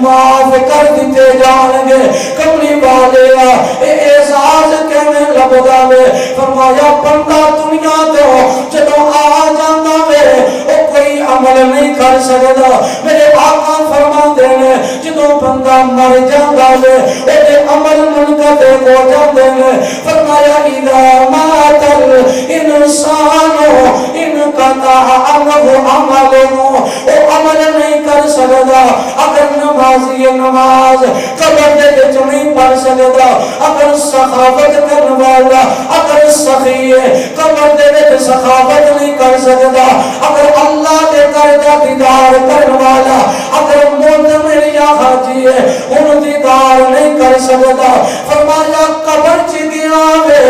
معاف کر دیتے جان گے. کملی والے اعزاز کیویں لبدا وے. فرمایا بندہ دنیا تو جدوں آ جاندا وے او کوئی عمل نہیں کر سکدا. میرے آقا فرماندے نے جدوں بندہ مر جاندا وے او دے عمل منقطع ہو جاندے نے. فرمایا اذا مات الانسان انقطع عنه عمله. او عمل نہیں کر سکدا. اگر نمازی نماز قبر دے وچ نہیں پڑھ سکدا. اگر سخاوت کرن والا اگر سخی قبر دے وچ سخاوت نہیں کر سکدا. اگر اللہ دے در دا دیدار کرن والا اگر مومن یا حاجی ہے ان دیدار نہیں کر سکدا. فرمایا قبر چ گیا وے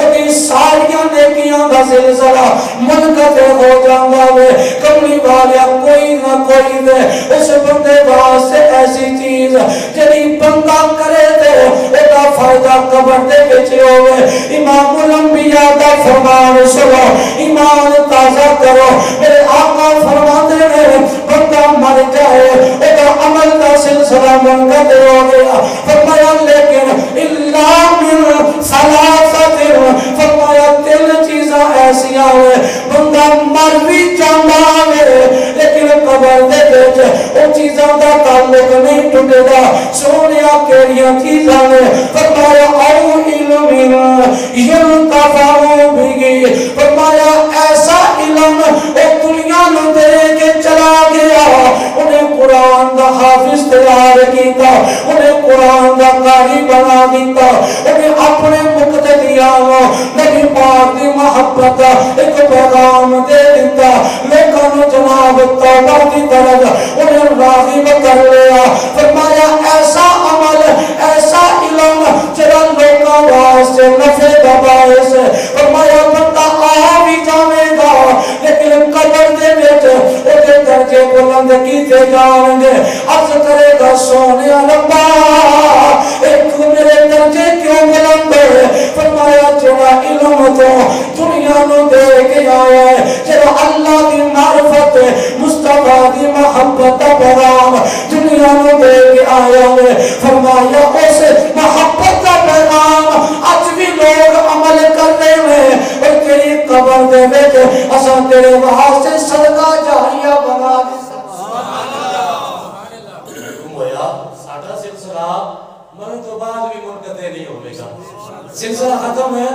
اودی ساری نیکیاں دا سلسلہ منقطع ہو جاندا وے. کملی والا کوئی نہ کوئی وے اس بندے واسطے ایسی چیز جڑی بندہ کرے تے ادا فائدہ قبر دے وچ ہوے. امام الانبیاء دا فرمان سنو, ایمان تازہ کرو. میرے آقا فرماتے ہیں بندہ مر جائے ادا عمل کا سلسلہ منقطع ہو گیا. فرمایا لیکن الا من ثلاثت. فرمایا تین چیزاں ایسیاں ہوئے بندہ مر بھی جاندا ہے لیکن قبر دے وچ او چیزاں دا تعلق نہیں ٹوٹے گا. سونیا کیڑیاں چیزاں نے. فرمایا او علم ينتفع به. فرمایا ایسا علم او دنیا نو دے کے چلا گیا. انہیں قرآن دا حافظ تیار کیتا, انہیں قرآن دا قاری بنا دیتا, انہیں اپنے مقتدیاں نبی پاک دی محبت ایک پیغام دے دیتا. لوگاں نو جناب توبہ دی طرف انہیں راغب کر لیا. فرمایا ایسا عمل ایسا علم جڑا لوگاں واسطے نفع دا باعث ہے. فرمایا بندہ آ بھی جاوے گا لیکن قبر دے وچ او دے درجے بلند کیتے جان گے. عرض کرے گا سونے ربا ایک میرے درجے کیوں بلند ہے. فرمایا جڑا علم تو دنیا نو دے کے آیا ہے, جڑا اللہ دی معرفت مصطفیٰ دی محبت دا پیغام دنیا نو دے کے آیا ہے. فرمایا اس محبت دا پیغام اج بھی لوگ عمل کر رہے ہیں اور تیری قبر دے وچ اساں تیرے واسطے صدقہ جاریہ بنا دے. ساڈا سلسلہ مرن تو بعد بھی منقطع نہیں ہوئے گا. سلسلہ ختم ہے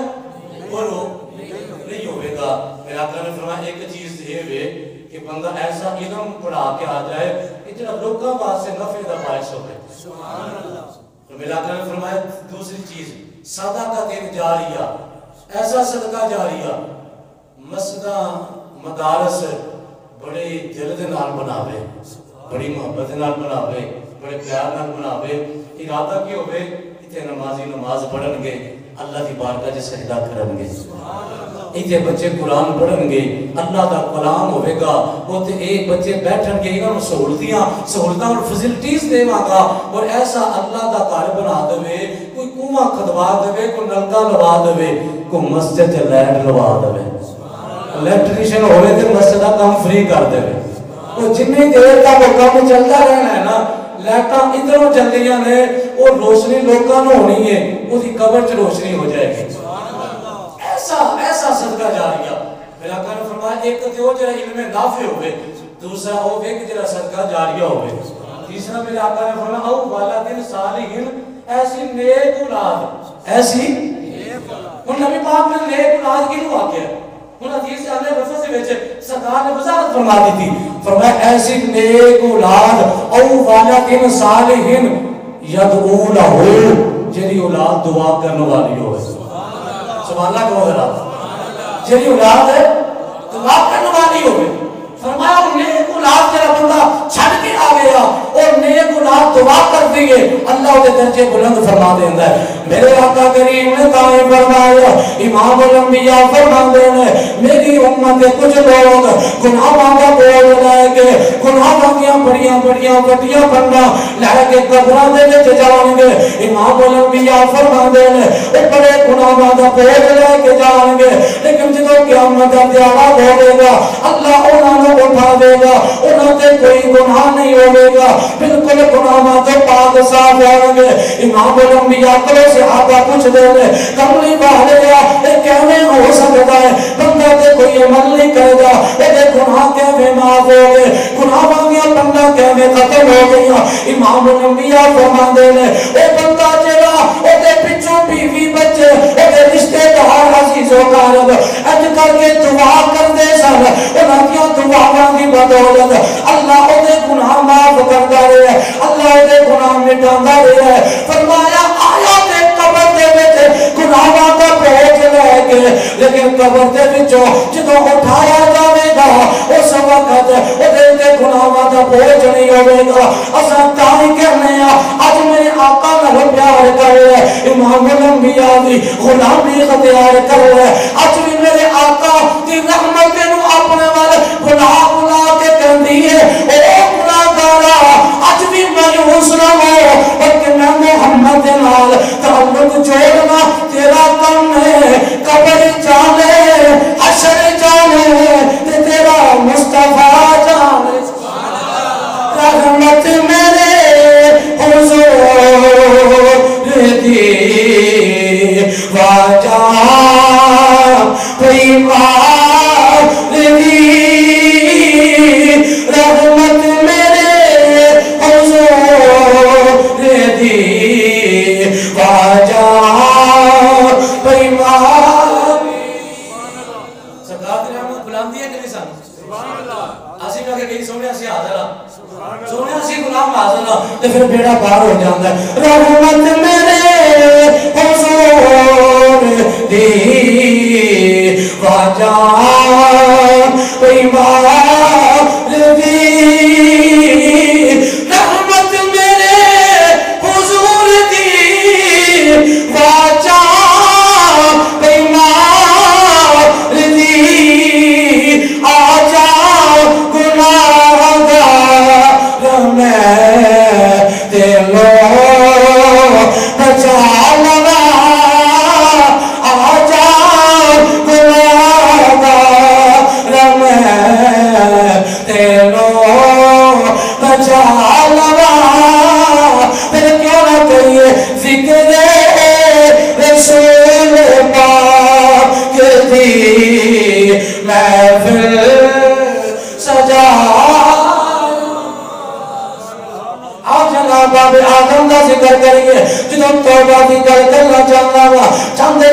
بولو نہیں ہوئے گا. میرا آقا نے فرمایا ایک چیز یہ ہے کہ بندہ ایسا علم پڑھا کے آ جائے اتنا لوگوں واسطے نفع دا باعث ہوئے. میرا آقا نے فرمایا دوسری چیز صدقہ جاریہ. ایسا صدقہ جاریہ مسجداں مدارس بڑے دل دے نال بناوے, بڑی محبت نال بناوے, بڑے پیار نال بناوے. ارادہ کی ہوئے اتنے نمازی نماز پڑھن گے, اللہ دی بارگاہ وچ سجدہ کرن گے, اتنے بچے قرآن پڑھن گے, اللہ دا کلام ہوئے گا. اوتے ایک بچے بیٹھن گے انہاں نوں سہولتاں اور فیسلٹیز دیواں گا اور ایسا اللہ دا گھر بنا دے. کوئی کنواں کھدوا دے, کوئی نلکا لوا دے, کوئی مسجد تے لائٹ لوا دے. الیکٹریشن ہوئے تے مسجد دا کام فری کر دے. وہ جتنی دیر تک وہ کام چلتا رہنا ہے نا, لائٹاں ادھروں چلدیاں نے اور روشنی لوکاں نوں ہونی ہے, اس دی قبر چ روشنی ہو جائے گی. ایسا صدقہ جاریہ. میرا آقا نے فرمایا ایک تے وہ جڑا علم نافع ہوئے, دوسرا وہ کہ جڑا صدقہ جاریہ ہوئے, تیسرا میرے آقا نے فرمایا او والدین صالحین ایسی نیک اولاد. ایسی اور نبی پاک نے نیک اولاد کی نو آکھیا ان حدیث سے اللہ رفض سے ویچے سرکار نے وضاحت فرما دی تھی. فرمایا ایسی نیک اولاد او والدین صالحین یدعو لہو, جنہی اولاد دعا کرنے والی ہوئے. سبحان اللہ کہو ذرا, جنہی اولاد ہے دعا کرنے والی ہوئے. فرمایا نیک اولاد جڑا بندہ چھڑ کے آ گیا اور نیک اولاد دعا کر دیئے اللہ دے درجے بلند فرما دیندا ہے. میرے آقا کریم نے تائیں فرمایا, امام الانبیاء فرماندے نے میری امت کچھ لوگ گناہاں دا بوجھ لے کے گناہاں دیاں بڑیاں وڈیاں بنداں لے کے قبراں دے وچ جان گے. امام الانبیاء فرماندے نے او بڑے گناہاں دا بوجھ لے کے جان گے لیکن جدوں قیامت کا دیاڑا ہوے گا اللہ انہاں نو اٹھاوے گا انہاں تے کوئی گناہ نہیں ہوے گا بالکل گناہاں تو پاک صاف ہوں گے امام الانبیاء کو صحابہ پوچھ دے کملی والے اے کیویں ہو سکتا ہے بندہ تے کوئی عمل نہیں کرے گا اے گناہ کیویں معاف ہو گئے گناہاں دی بندہ کیویں ختم ہو گیا امام الانبیاء فرماندے نے اے بندہ جڑا او دے پچھوں بیوی بچے او دے رشتے دار عزیز و اقارب اج کر کے دعا کردے سن انہاں دی دعاواں دی بدولت اللہ او دے گناہ معاف کردا رہے اللہ او دے گناہ مٹاندا رہے فرمایا آیا تے قبر دے وچ گناہاں دا بوجھ لے کے لیکن قبر دے وچوں جدوں اٹھایا جاوے گا اس وقت او دے تے گناہاں دا بوجھ نہیں ہوے گا اساں تاں کہنے اج میرے آقا نال پیار کر امام الانبیاء دی غلامی اختیار کر اج بھی میرے آقا دی رحمت نو اپنے وال بلا بلا کے کہندی ہے او گناہگارا اج بھی مایوس نہ ہو بلکہ میں محمد نال تعلق جوڑنا تیرا کم ہے قبر جانے حشر جانے تے تیرا مصطفیٰ جانے رحمت میرے حضور دی واجہ پیمار دی رحمت میرے حضور دی واجہ پیمار سرکار دی رحمت بلندی ہے کہ نہیں سن اسی کہہ کے کہیں سونے اسی حاضر سونے اسی غلام حاضر تے پھر بیڑا پار ہو جاندا ہے رحمت میرے حضور دی واجہ پیمار دی رحمت میرے حضور دی واجہ پیمار دی آجا گناہگار میں دلو بچا لگا آجا گناہگار میں دلو بچا لگا پھر کیوں نہ کریے ذکر رسول پاک دی محفل سجا باب آدم دا ذکر کریے جنہوں توبہ دی گل کرنا چاہتا ہوں چاندے